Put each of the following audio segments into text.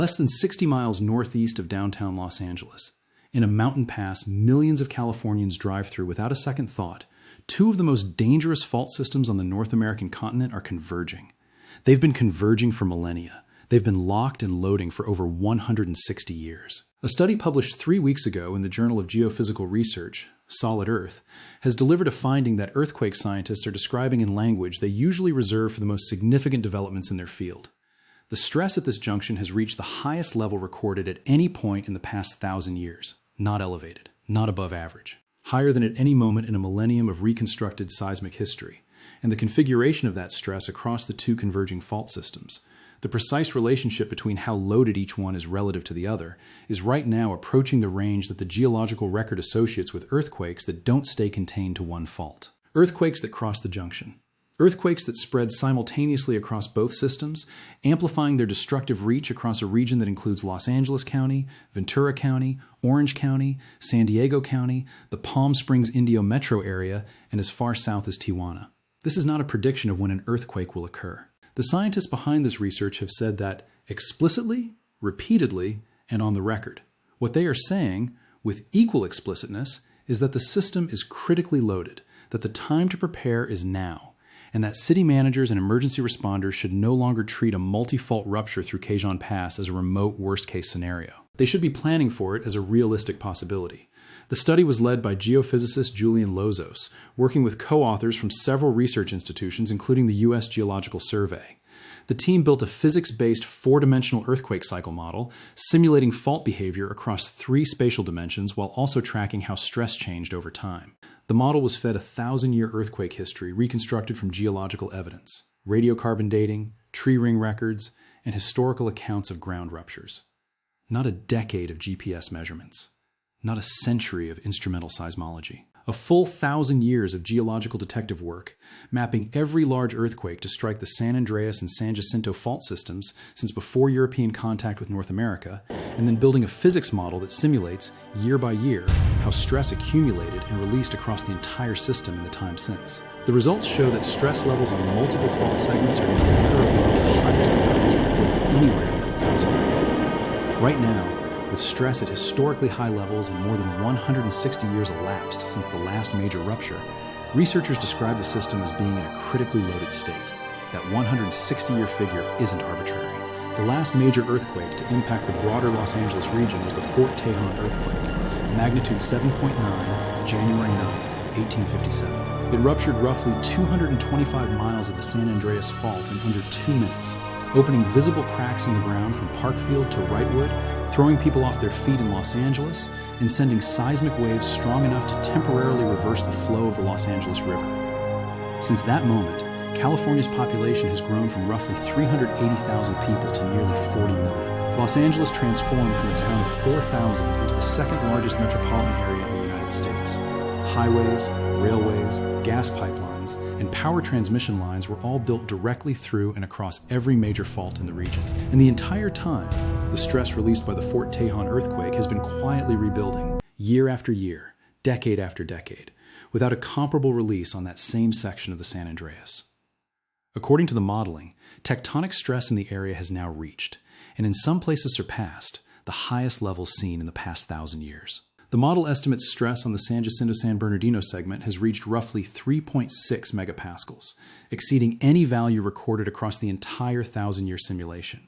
Less than 60 miles northeast of downtown Los Angeles, in a mountain pass millions of Californians drive through without a second thought, two of the most dangerous fault systems on the North American continent are converging. They've been converging for millennia. They've been locked and loading for over 160 years. A study published 3 weeks ago in the Journal of Geophysical Research, Solid Earth, has delivered a finding that earthquake scientists are describing in language they usually reserve for the most significant developments in their field. The stress at this junction has reached the highest level recorded at any point in the past 1,000 years. Not elevated, not above average. Higher than at any moment in a millennium of reconstructed seismic history. And the configuration of that stress across the two converging fault systems, the precise relationship between how loaded each one is relative to the other, is right now approaching the range that the geological record associates with earthquakes that don't stay contained to one fault. Earthquakes that cross the junction. Earthquakes that spread simultaneously across both systems, amplifying their destructive reach across a region that includes Los Angeles County, Ventura County, Orange County, San Diego County, the Palm Springs Indio metro area, and as far south as Tijuana. This is not a prediction of when an earthquake will occur. The scientists behind this research have said that explicitly, repeatedly, and on the record. What they are saying, with equal explicitness, is that the system is critically loaded, that the time to prepare is now, and that city managers and emergency responders should no longer treat a multi-fault rupture through Quezon Pass as a remote worst-case scenario. They should be planning for it as a realistic possibility. The study was led by geophysicist Julian Lozos, working with co-authors from several research institutions, including the U.S. Geological Survey. The team built a physics-based four-dimensional earthquake cycle model, simulating fault behavior across 3 spatial dimensions while also tracking how stress changed over time. The model was fed a 1,000-year earthquake history reconstructed from geological evidence, radiocarbon dating, tree ring records, and historical accounts of ground ruptures. Not a decade of GPS measurements. Not a century of instrumental seismology. A full 1,000 years of geological detective work, mapping every large earthquake to strike the San Andreas and San Jacinto fault systems since before European contact with North America, and then building a physics model that simulates, year by year, how stress accumulated and released across the entire system in the time since. The results show that stress levels on multiple fault segments are comparable to the highest levels recorded anywhere in 1,000 years. Right now, with stress at historically high levels and more than 160 years elapsed since the last major rupture, researchers describe the system as being in a critically loaded state. That 160-year figure isn't arbitrary. The last major earthquake to impact the broader Los Angeles region was the Fort Tejon earthquake, magnitude 7.9, January 9, 1857. It ruptured roughly 225 miles of the San Andreas Fault in under 2 minutes, opening visible cracks in the ground from Parkfield to Wrightwood, throwing people off their feet in Los Angeles, and sending seismic waves strong enough to temporarily reverse the flow of the Los Angeles River. Since that moment, California's population has grown from roughly 380,000 people to nearly 40 million. Los Angeles transformed from a town of 4,000 into the second largest metropolitan area in the United States. Highways, railways, gas pipelines, and power transmission lines were all built directly through and across every major fault in the region. And the entire time, the stress released by the Fort Tejon earthquake has been quietly rebuilding, year after year, decade after decade, without a comparable release on that same section of the San Andreas. According to the modeling, tectonic stress in the area has now reached, and in some places surpassed, the highest levels seen in the past 1,000 years. The model estimates stress on the San Jacinto-San Bernardino segment has reached roughly 3.6 megapascals, exceeding any value recorded across the entire 1,000-year simulation.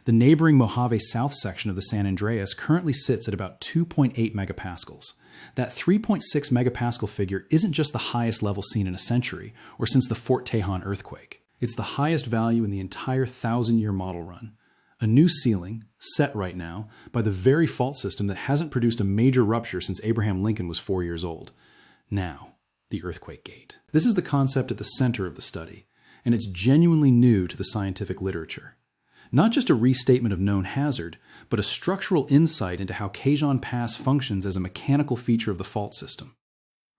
The neighboring Mojave South section of the San Andreas currently sits at about 2.8 megapascals. That 3.6 megapascal figure isn't just the highest level seen in a century or since the Fort Tejon earthquake. It's the highest value in the entire 1,000-year model run. A new ceiling, set right now, by the very fault system that hasn't produced a major rupture since Abraham Lincoln was 4 years old. Now, the earthquake gate. This is the concept at the center of the study, and it's genuinely new to the scientific literature. Not just a restatement of known hazard, but a structural insight into how Quezon Pass functions as a mechanical feature of the fault system.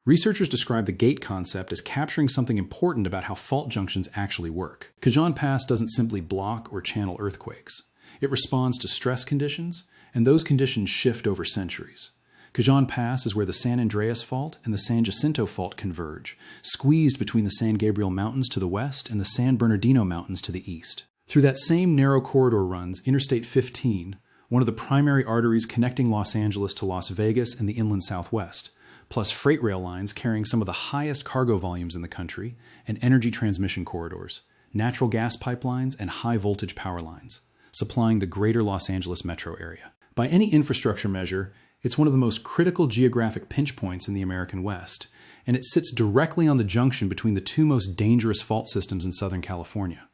Researchers describe the gate concept as capturing something important about how fault junctions actually work. Quezon Pass doesn't simply block or channel earthquakes. It responds to stress conditions, and those conditions shift over centuries. Quezon Pass is where the San Andreas Fault and the San Jacinto Fault converge, squeezed between the San Gabriel Mountains to the west and the San Bernardino Mountains to the east. Through that same narrow corridor runs Interstate 15, one of the primary arteries connecting Los Angeles to Las Vegas and the inland Southwest, plus freight rail lines carrying some of the highest cargo volumes in the country, and energy transmission corridors, natural gas pipelines, and high-voltage power lines, supplying the greater Los Angeles metro area. By any infrastructure measure, it's one of the most critical geographic pinch points in the American West, and it sits directly on the junction between the two most dangerous fault systems in Southern California.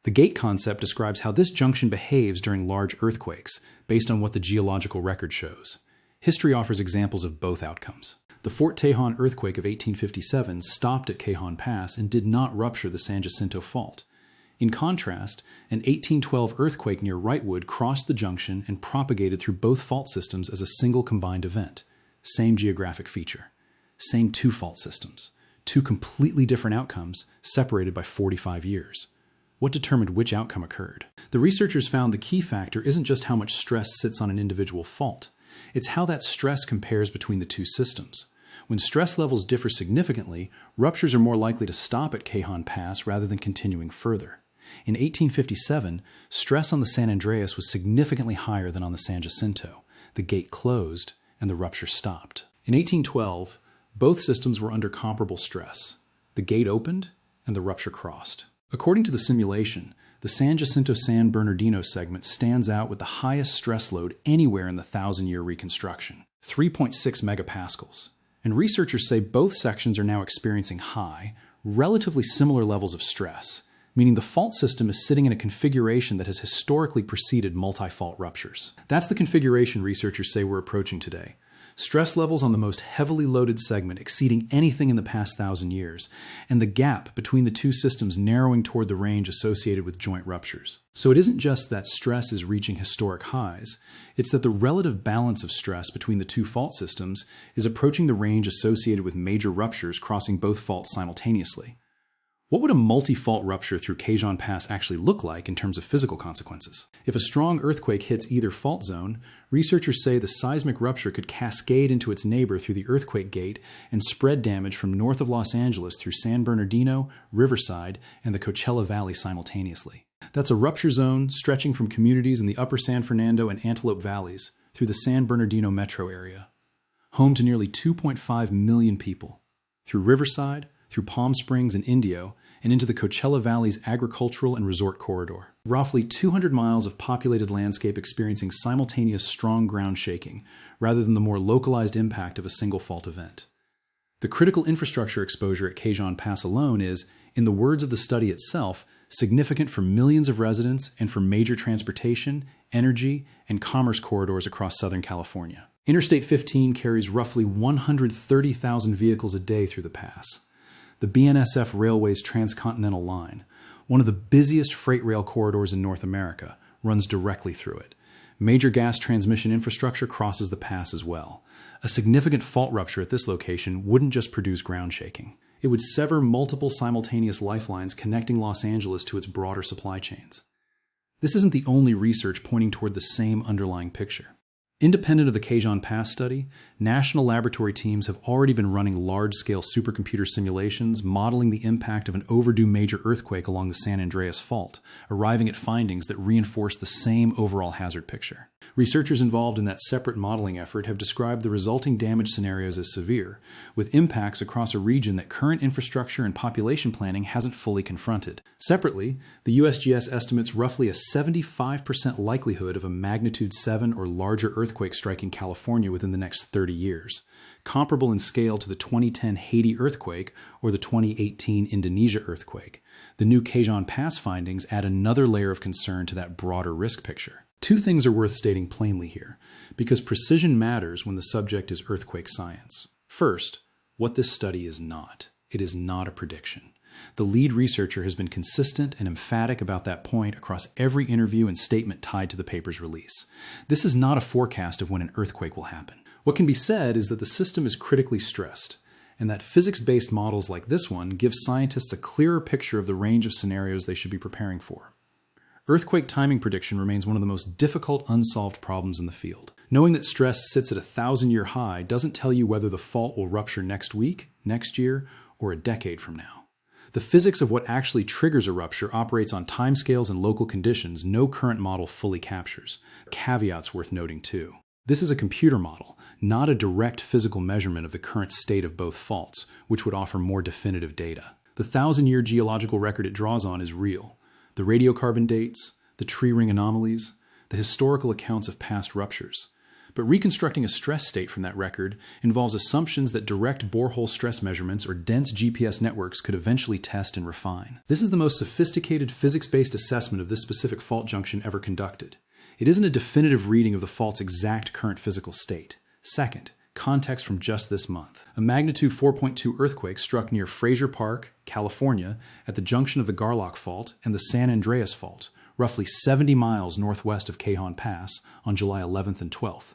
The gate concept describes how this junction behaves during large earthquakes, based on what the geological record shows. History offers examples of both outcomes. The Fort Tejon earthquake of 1857 stopped at Cajon Pass and did not rupture the San Jacinto Fault. In contrast, an 1812 earthquake near Wrightwood crossed the junction and propagated through both fault systems as a single combined event. Same geographic feature. Same two fault systems. Two completely different outcomes, separated by 45 years. What determined which outcome occurred? The researchers found the key factor isn't just how much stress sits on an individual fault. It's how that stress compares between the two systems. When stress levels differ significantly, ruptures are more likely to stop at Cajon Pass rather than continuing further. In 1857, stress on the San Andreas was significantly higher than on the San Jacinto. The gate closed, and the rupture stopped. In 1812, both systems were under comparable stress. The gate opened, and the rupture crossed. According to the simulation, the San Jacinto-San Bernardino segment stands out with the highest stress load anywhere in the 1,000-year reconstruction, 3.6 megapascals. And researchers say both sections are now experiencing high, relatively similar levels of stress, meaning the fault system is sitting in a configuration that has historically preceded multi-fault ruptures. That's the configuration researchers say we're approaching today. Stress levels on the most heavily loaded segment exceeding anything in the past 1,000 years, and the gap between the two systems narrowing toward the range associated with joint ruptures. So it isn't just that stress is reaching historic highs, it's that the relative balance of stress between the two fault systems is approaching the range associated with major ruptures crossing both faults simultaneously. What would a multi-fault rupture through Cajon Pass actually look like in terms of physical consequences? If a strong earthquake hits either fault zone, researchers say the seismic rupture could cascade into its neighbor through the earthquake gate and spread damage from north of Los Angeles through San Bernardino, Riverside, and the Coachella Valley simultaneously. That's a rupture zone stretching from communities in the upper San Fernando and Antelope Valleys through the San Bernardino metro area, home to nearly 2.5 million people, through Riverside, through Palm Springs and Indio, and into the Coachella Valley's agricultural and resort corridor. Roughly 200 miles of populated landscape experiencing simultaneous strong ground shaking, rather than the more localized impact of a single fault event. The critical infrastructure exposure at Cajon Pass alone is, in the words of the study itself, significant for millions of residents and for major transportation, energy, and commerce corridors across Southern California. Interstate 15 carries roughly 130,000 vehicles a day through the pass. The BNSF Railway's Transcontinental Line, one of the busiest freight rail corridors in North America, runs directly through it. Major gas transmission infrastructure crosses the pass as well. A significant fault rupture at this location wouldn't just produce ground shaking. It would sever multiple simultaneous lifelines connecting Los Angeles to its broader supply chains. This isn't the only research pointing toward the same underlying picture. Independent of the Cajon Pass study, national laboratory teams have already been running large-scale supercomputer simulations modeling the impact of an overdue major earthquake along the San Andreas Fault, arriving at findings that reinforce the same overall hazard picture. Researchers involved in that separate modeling effort have described the resulting damage scenarios as severe, with impacts across a region that current infrastructure and population planning hasn't fully confronted. Separately, the USGS estimates roughly a 75% likelihood of a magnitude 7 or larger earthquake striking California within the next 30 years, comparable in scale to the 2010 Haiti earthquake or the 2018 Indonesia earthquake. The new Cajon Pass findings add another layer of concern to that broader risk picture. Two things are worth stating plainly here, because precision matters when the subject is earthquake science. First, what this study is not. It is not a prediction. The lead researcher has been consistent and emphatic about that point across every interview and statement tied to the paper's release. This is not a forecast of when an earthquake will happen. What can be said is that the system is critically stressed, and that physics-based models like this one give scientists a clearer picture of the range of scenarios they should be preparing for. Earthquake timing prediction remains one of the most difficult unsolved problems in the field. Knowing that stress sits at a 1,000-year high doesn't tell you whether the fault will rupture next week, next year, or a decade from now. The physics of what actually triggers a rupture operates on timescales and local conditions no current model fully captures. Caveats worth noting too. This is a computer model, not a direct physical measurement of the current state of both faults, which would offer more definitive data. The 1,000-year geological record it draws on is real. The radiocarbon dates, the tree ring anomalies, the historical accounts of past ruptures. But reconstructing a stress state from that record involves assumptions that direct borehole stress measurements or dense GPS networks could eventually test and refine. This is the most sophisticated physics-based assessment of this specific fault junction ever conducted. It isn't a definitive reading of the fault's exact current physical state. Second, context from just this month. A magnitude 4.2 earthquake struck near Fraser Park, California, at the junction of the Garlock Fault and the San Andreas Fault, roughly 70 miles northwest of Cajon Pass, on July 11th and 12th.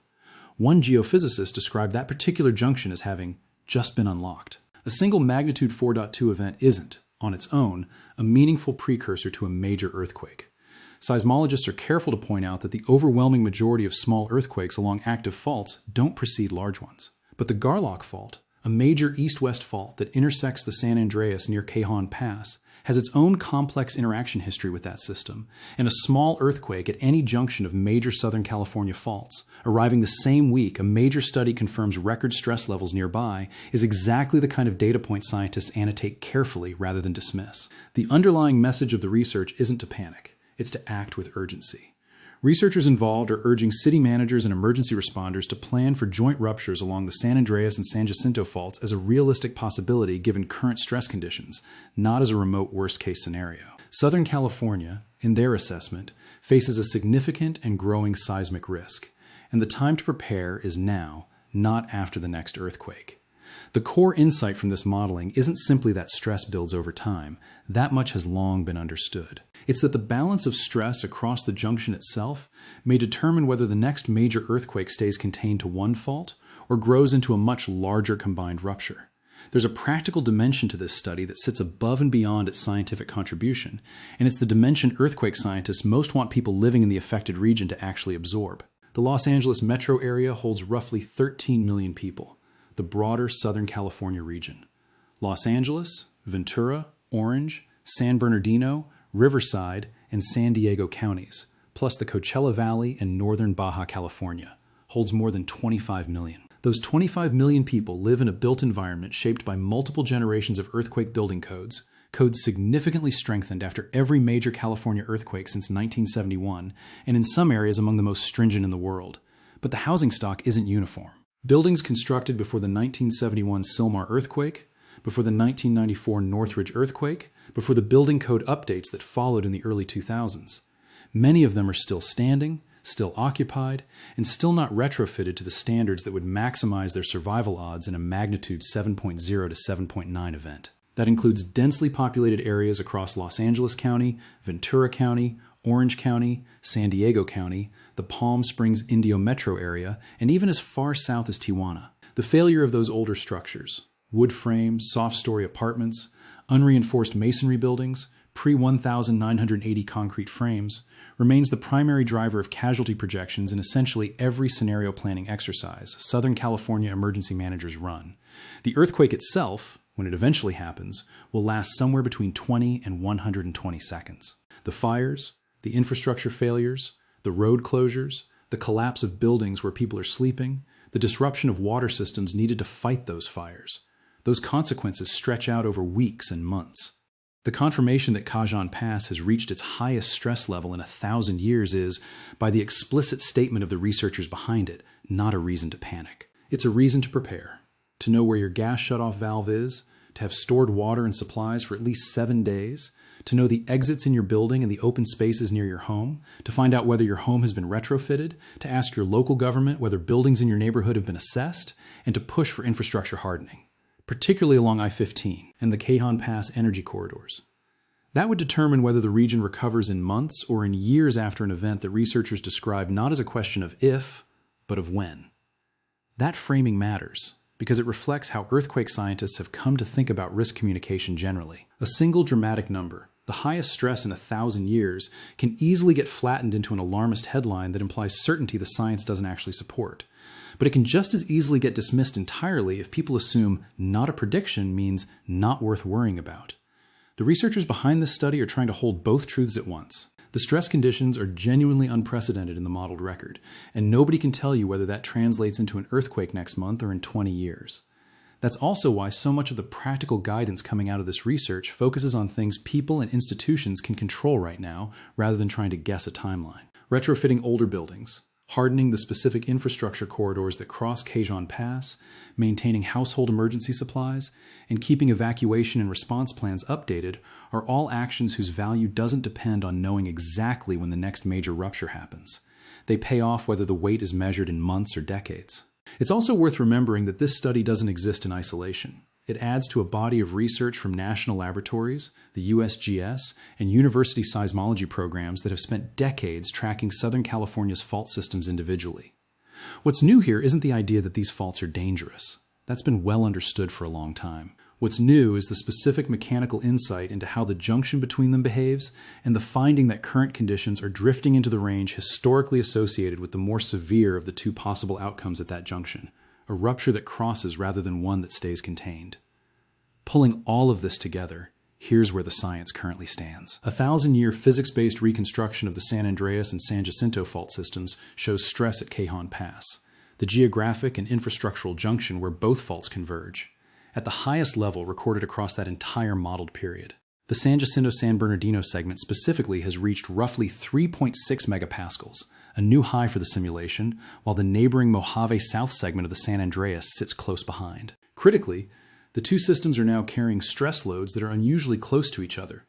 One geophysicist described that particular junction as having just been unlocked. A single magnitude 4.2 event isn't, on its own, a meaningful precursor to a major earthquake. Seismologists are careful to point out that the overwhelming majority of small earthquakes along active faults don't precede large ones. But the Garlock Fault, a major east-west fault that intersects the San Andreas near Cajon Pass, has its own complex interaction history with that system, and a small earthquake at any junction of major Southern California faults, arriving the same week a major study confirms record stress levels nearby, is exactly the kind of data point scientists annotate carefully rather than dismiss. The underlying message of the research isn't to panic, it's to act with urgency. Researchers involved are urging city managers and emergency responders to plan for joint ruptures along the San Andreas and San Jacinto faults as a realistic possibility given current stress conditions, not as a remote worst-case scenario. Southern California, in their assessment, faces a significant and growing seismic risk, and the time to prepare is now, not after the next earthquake. The core insight from this modeling isn't simply that stress builds over time. That much has long been understood. It's that the balance of stress across the junction itself may determine whether the next major earthquake stays contained to one fault or grows into a much larger combined rupture. There's a practical dimension to this study that sits above and beyond its scientific contribution, and it's the dimension earthquake scientists most want people living in the affected region to actually absorb. The Los Angeles metro area holds roughly 13 million people, the broader Southern California region. Los Angeles, Ventura, Orange, San Bernardino, Riverside, and San Diego counties, plus the Coachella Valley and northern Baja California, holds more than 25 million. Those 25 million people live in a built environment shaped by multiple generations of earthquake building codes significantly strengthened after every major California earthquake since 1971, and in some areas among the most stringent in the world. But the housing stock isn't uniform. Buildings constructed before the 1971 Sylmar earthquake, before the 1994 Northridge earthquake, before the building code updates that followed in the early 2000s. Many of them are still standing, still occupied, and still not retrofitted to the standards that would maximize their survival odds in a magnitude 7.0 to 7.9 event. That includes densely populated areas across Los Angeles County, Ventura County, Orange County, San Diego County, the Palm Springs Indio metro area, and even as far south as Tijuana. The failure of those older structures, wood frame, soft-story apartments, unreinforced masonry buildings, pre-1980 concrete frames, remains the primary driver of casualty projections in essentially every scenario planning exercise Southern California emergency managers run. The earthquake itself, when it eventually happens, will last somewhere between 20 and 120 seconds. The fires, the infrastructure failures, the road closures, the collapse of buildings where people are sleeping, the disruption of water systems needed to fight those fires. Those consequences stretch out over weeks and months. The confirmation that Cajon Pass has reached its highest stress level in 1,000 years is, by the explicit statement of the researchers behind it, not a reason to panic. It's a reason to prepare, to know where your gas shutoff valve is, to have stored water and supplies for at least 7 days, to know the exits in your building and the open spaces near your home, to find out whether your home has been retrofitted, to ask your local government whether buildings in your neighborhood have been assessed, and to push for infrastructure hardening, particularly along I-15 and the Cajon Pass energy corridors. That would determine whether the region recovers in months or in years after an event that researchers describe not as a question of if, but of when. That framing matters, because it reflects how earthquake scientists have come to think about risk communication generally. A single dramatic number, the highest stress in 1,000 years, can easily get flattened into an alarmist headline that implies certainty the science doesn't actually support. But it can just as easily get dismissed entirely if people assume not a prediction means not worth worrying about. The researchers behind this study are trying to hold both truths at once. The stress conditions are genuinely unprecedented in the modeled record, and nobody can tell you whether that translates into an earthquake next month or in 20 years. That's also why so much of the practical guidance coming out of this research focuses on things people and institutions can control right now, rather than trying to guess a timeline. Retrofitting older buildings, hardening the specific infrastructure corridors that cross Kejhan Pass, maintaining household emergency supplies, and keeping evacuation and response plans updated are all actions whose value doesn't depend on knowing exactly when the next major rupture happens. They pay off whether the weight is measured in months or decades. It's also worth remembering that this study doesn't exist in isolation. It adds to a body of research from national laboratories, the USGS, and university seismology programs that have spent decades tracking Southern California's fault systems individually. What's new here isn't the idea that these faults are dangerous. That's been well understood for a long time. What's new is the specific mechanical insight into how the junction between them behaves, and the finding that current conditions are drifting into the range historically associated with the more severe of the two possible outcomes at that junction: a rupture that crosses rather than one that stays contained. Pulling all of this together, here's where the science currently stands. A 1,000-year physics-based reconstruction of the San Andreas and San Jacinto fault systems shows stress at Kejhan Pass, the geographic and infrastructural junction where both faults converge, at the highest level recorded across that entire modeled period. The San Jacinto-San Bernardino segment specifically has reached roughly 3.6 megapascals, a new high for the simulation, while the neighboring Mojave South segment of the San Andreas sits close behind. Critically, the two systems are now carrying stress loads that are unusually close to each other.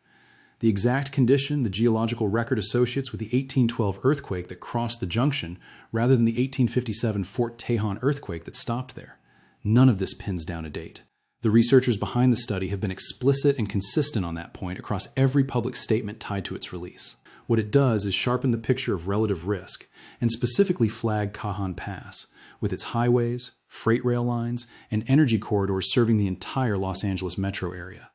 The exact condition the geological record associates with the 1812 earthquake that crossed the junction, rather than the 1857 Fort Tejon earthquake that stopped there. None of this pins down a date. The researchers behind the study have been explicit and consistent on that point across every public statement tied to its release. What it does is sharpen the picture of relative risk, and specifically flag Kejhan Pass, with its highways, freight rail lines, and energy corridors serving the entire Los Angeles metro area,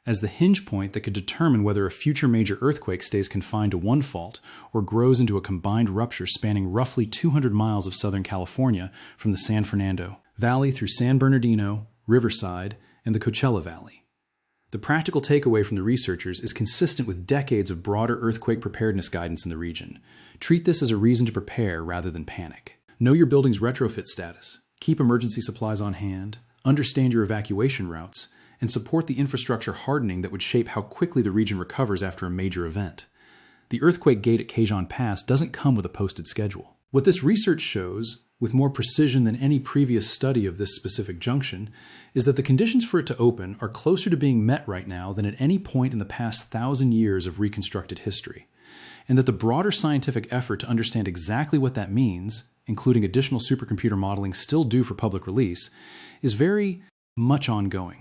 as the hinge point that could determine whether a future major earthquake stays confined to one fault or grows into a combined rupture spanning roughly 200 miles of Southern California from the San Fernando Valley through San Bernardino, Riverside, and the Coachella Valley. The practical takeaway from the researchers is consistent with decades of broader earthquake preparedness guidance in the region. Treat this as a reason to prepare rather than panic. Know your building's retrofit status, keep emergency supplies on hand, understand your evacuation routes, and support the infrastructure hardening that would shape how quickly the region recovers after a major event. The earthquake gate at Kejhan Pass doesn't come with a posted schedule. What this research shows, with more precision than any previous study of this specific junction, is that the conditions for it to open are closer to being met right now than at any point in the past 1,000 years of reconstructed history, and that the broader scientific effort to understand exactly what that means, including additional supercomputer modeling still due for public release, is very much ongoing.